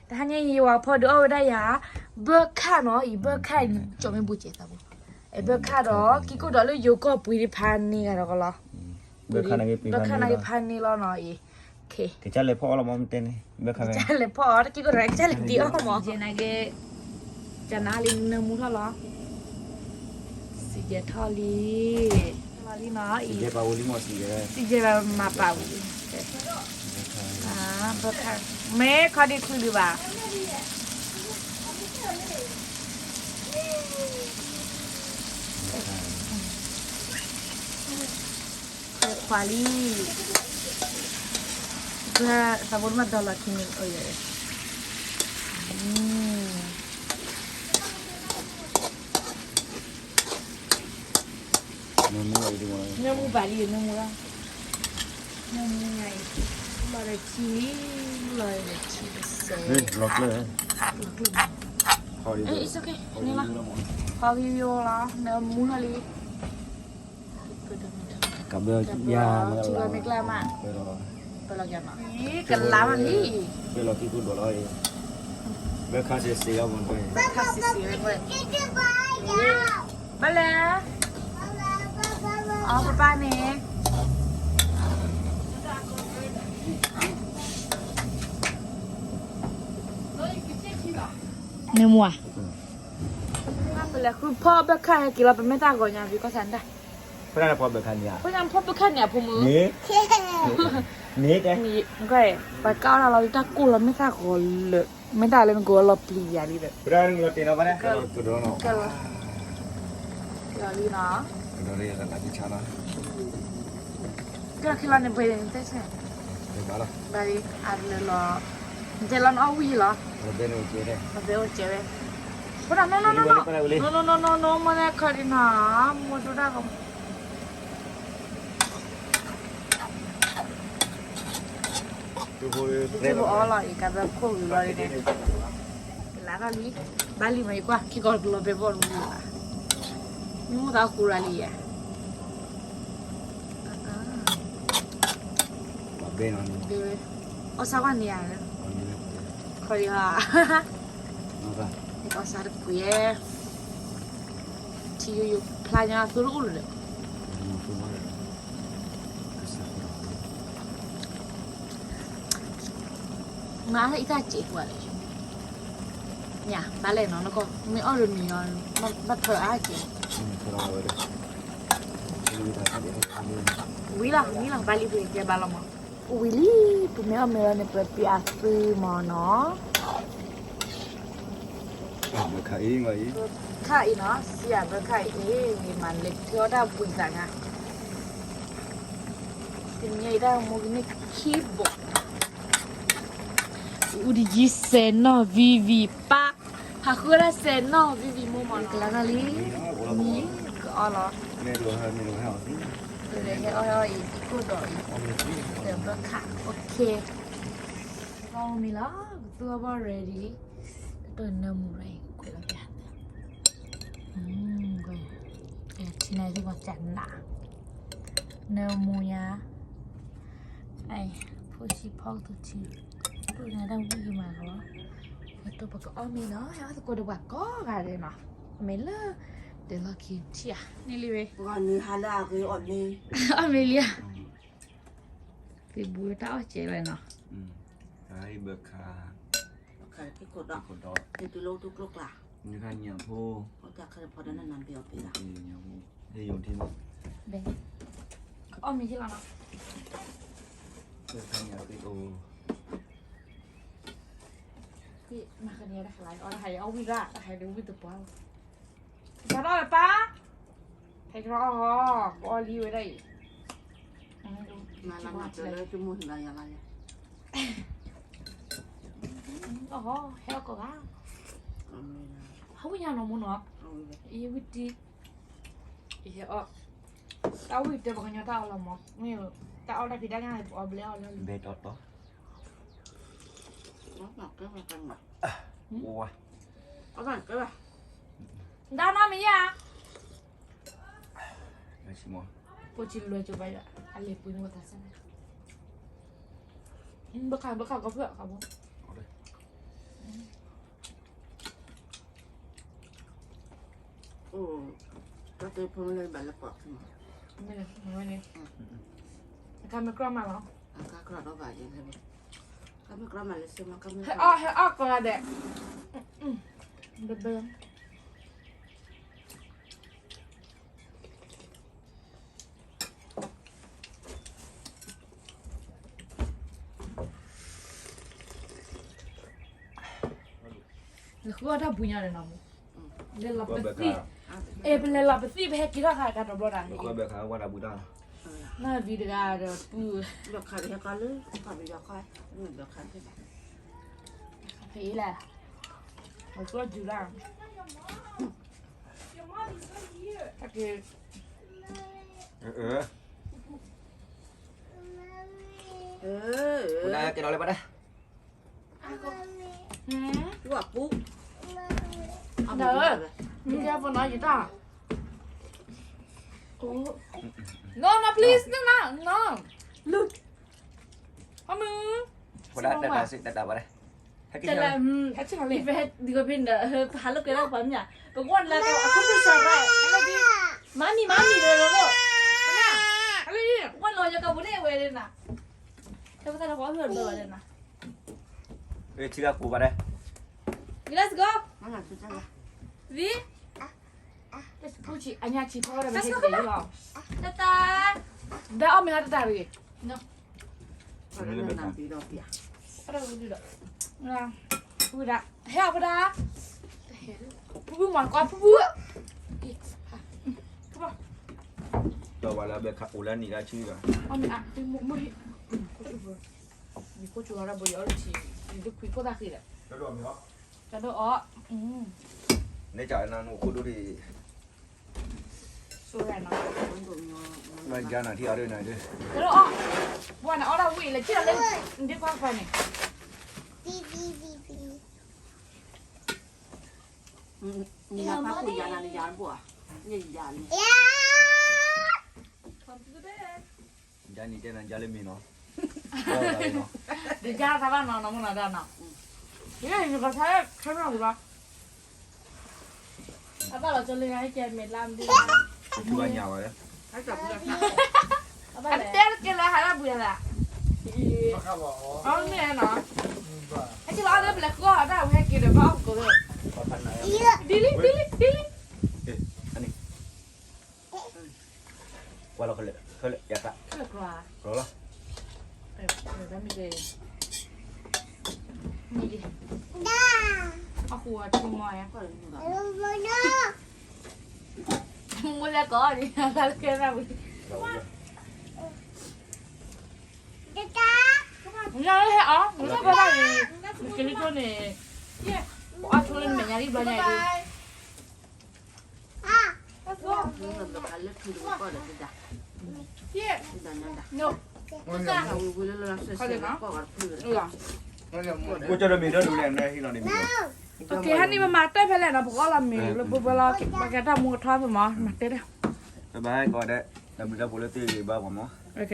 แต่ฮันยังอยู่ว่าพอดูเอาได้ยาเบิกค่าเนาะอีเบิกค่าจอมไม่บุเจตาบุไอเบิกค่าดอกกิโก้ดอกเลยอยู่ก็ปุยพันนี่กันแล้วก็ละ Berkah lagi บิกค่าในพันนี่แล้วเนาะอีโอเค Kecil lepo lah mau menten ni. Berkah. จ้าเลยพอตะกี้ก็แรงจ้าเลยเดียวหมอเจนายเกจะน่าลินเนื้อมูท่าหรอสิเจทอลีทอลีเนาะอี Dia bau limau sih ya. สิเจแบบมาเปล่าเบิกค่าเมฆเขาได้คุยหรือเปล่าควาลีเพื่อสมมติมาดอลลาร์ที่นี่โอ้ยNemu lagi mana? เนื้อมูบาลีเนื้อมูละเนื้อมูไงมาเลยชีเลยชีเซ่ Ni lock le. เอ้ย it's okay นี่ละพอวิวละเนื้อมูฮะลี Kabel ya. Juga miklah mak. Pero Tolong ya mak. Ih, kelaman nih. pero kita dulu ya. Berkah sih sih ya bun. Kasih sih, boy. Boleh. Oh, papa nih. Nemu ah. Boleh, aku pop berkah kira pemerintah gonya, biko sanda. Pernah apa berkah ni? เพราะฉะนั้นพบไปแค่เนี่ยผมมือ Ni. Ni deh. นี่มันก็ไปก้าวเราถ้ากู้เราไม่ได้ก็เลยไม่ได้เลยมันกูเราเปลี่ยนนี่แบบ Pernah ngelotin apa nih? Kalau tu dulu. ก็เลยอย่างนี้นะ Dulu ya kan lagi cara. ก็คือเราในประเด็นที่ใช่ Baiklah. บารีอันเลยเหรอเจริญเอาวีเหรอ Lebih ni okey deh. มาเบลเจเว้เพราะนั้นโนมันเนี่ยคารินาโมดูได้ก็ Tu boleh ที่บอกอ๋อเหรออีกแบบคู่อยู่เลยเนี่ยแล้วก็ลีบาลีมาอีกว่าคิดก่อนเราไปบอกมึงละนี่มึงตาคูราลีอ่ะ Lebih ni. เบลอ๋อสักวันเนี่ยนะคอยค่ะ Apa? นี่ก็สารกุยที่อยู่พลายนาสุรุลเลย Mau semua. Kesal. งาให้อีตาเจ๊กว่าเลยเนี่ยบาเลยเนาะแล้วก็ไม่อ้อรุนมีนอนมาเถอะอาเจ๊ Kalau ada. Ini dah ada. วิล่ะบาลีเป็นแกบาลมาวิลี่ปุ่มเมลเนี่ยเป็นปีอาซีมอเนาะ Berkah ini mai. ค่ะอีเนาะเสียไปค่ะมีมันเล็กเที่ยวได้บุญสังอ่ะสิ่งใหญ่ได้โมกินี่คีบกอุดิจิเซนเนาะวิปะหาคือได้เซนเนาะวิโมมันกลางaliนี่ก็อ๋อเหรอ Ini dua hal sih. เดี๋ยวเอาอีกกูดอยเดี๋ยวเบิกค่ะโอเคเรามีแล้วตัวบอ ready ตัวน้ำอะไรกูแล้วกันกูที่ไหนที่มาจันน่ะเนื้อมูยาไอ้ผู้ชิพอกตัวชีตัวนี้ได้วิ่งมาเหรอตัวปากก็มีเนาะแล้วตัวกูดูว่าก็อะไรเนาะไม่เลิกเดี๋ยวเราคิดเชียนี่เลย Còn như hà la cái ổn đi. Amelia. Cái bùi tao chế lại nó. Cái berkah. Cái cột đó. Kau dah. Thì từ lâu tôi lúc là. Ni kan yang po. Có chắc cái phật nó nằm biểu biểu là. Yang po. Dia yang tim. Đây. Mình chỉ là nó. Berkah yang tu. Cái mà cái này là lại hay ao vi ra, hay đứng vi tập bao. Sao đó là pa? Hay rõ hả? Bỏ đi về đây. Mà làm mặt rồi đấy, tôi muốn là nhà này. Heo có gà. Không có nhà nào muốn nó. Ý vịt đi. Ý tao vịt để bằng nhà tao là một nhiều. Tao đã thì đang ngay bỏ leo lên. Bed auto. Nó ngọt cái mà căng mặt. Ôi. Có phải cái này. Đau nó mấy à? Đây semua. Pocil lu coba ya. Ali punya batasan. Bekal kau vợ kamu. ก็เตะพวงเลยแบบละปอกขึ้นมา ไม่เลยไม่เลยการไม่กล้ามาหรอ ก็กระโดดแบบยังไงก็ไม่กระมาเลยสิมันก็ไม่ ให้อ้อก่อนเด็กเดินคือถ้าบุญญาเลยนะมึงเล่นลับไปสิเป็นเล่นลับไปสิไปให้กินข้าวกันรอบๆนั้น ก็แบบเขาวันอาบุดา น่าวิดีโอเดี๋ยวปู แบบขาดยาการเลยขาดยาการเหมือนแบบขาดใช่ไหม ผีแหละมันก็จุฬาโอเค บุดาจะนอนเลยปะนะ ว่าปุ๊บ เด้อมีแค่คนน้อยอยู่ต่อโอ้ no no please no no no look พ่อมึง บุดาแต่สิแต่ปะนะให้กิน Chả เยอะ là Hết sức là liền. đi coi phim đã hả lúc cái đó phải nhỉ? Còn quan là cái không được sợ vậy. Mami rồi đó.อะไรเนี่ย Quan rồi cho cậu bữa nay về đây nè. Sao có thể là có hưởng rồi đây nè. เชื่อกูปะนะ Let's go. นั่นแหละคือจังเลย Gì?พูดชิอันนี้ชิพ่อเราไม่ใช่เด็กหรอ Tata. ได้เอาไม่ได้ตายไป No. ตอนนั้นนานปีดอกเปีย Ở đâu đi được. นะพูดอะเฮ้ยพูดอะพูดหวานก่อนพูด ตัววันละแบบขับอุลันนี่ได้ชื่อกัน เอาไม่อะที่มุ้งมุ้งมีโคชัวร์ระเบิดอะไรชีมีดูคุยก็ได้คือแหละ แล้วรวมเหรอ จะดูอ๋อในจ่ายนานกูดูดิ สวยนะ มันโดนงอ รายการไหนที่เอาด้วยไหนด้วย จะดูอ๋อวันอ๋อเราวิ่งเลยที่เราเล่นดีกว่าไปเนี่ย นี่นะพักคุยยานาฬิยานบัวนี่ยานนี่ Come to the bed. ยานี่เจนันยาเลมีเนาะ เดี๋ยวจ้าทำบ้านนอนน้องมันนอนได้เนาะเนี่ยอยู่กับใช้ใช้ไม่หมดหรอ À ba là cho lên hai chén mệt làm đi. ชื่อว่าหยาบเลย ให้จับเลย À ba อัน là. เจ๊กินแล้วหายแล้วเบื่อละอ๋อเนี่ยเนาะไอ้ที่เราเอาได้ไปแล้วก็ได้แค่กินเดี๋ยวก็เอาก็เลย ขอพันไหน ดิลิดิลิดิลิ อันนี้ว่าเราเขาเลยอยากละ เลิกว่า รู้ละ เดี๋ยวมีเลยนี่ดิเอาขวดชิมมอยอ่ะ ก็เลยแบบ มึงจะก่อนดิอะไรกันนะมึงมึงจะให้อ๋อมึงจะไปได้มึงกินที่ตัวนี้เอาตัวนี้เหมือนยาดิบเลยดิ Let's go. นี่มันแบบการเลือกคือดูก็เลยจะ Here. ที่ดันนั่นด่ะ No เราวิลล์เราเสียก็การคือ เออ กูจะได้มีเรื่องดูแลในที่เราได้มี โอเคฮันนี่มาเต้ไปแล้วนะผมก็ลามีแล้วปุ๊บเราปากกาทำมือทอดผมมาเต้ได้ สบายก็ได้ดำดูแลบุรุษที่บ้านผมเนาะ โอเค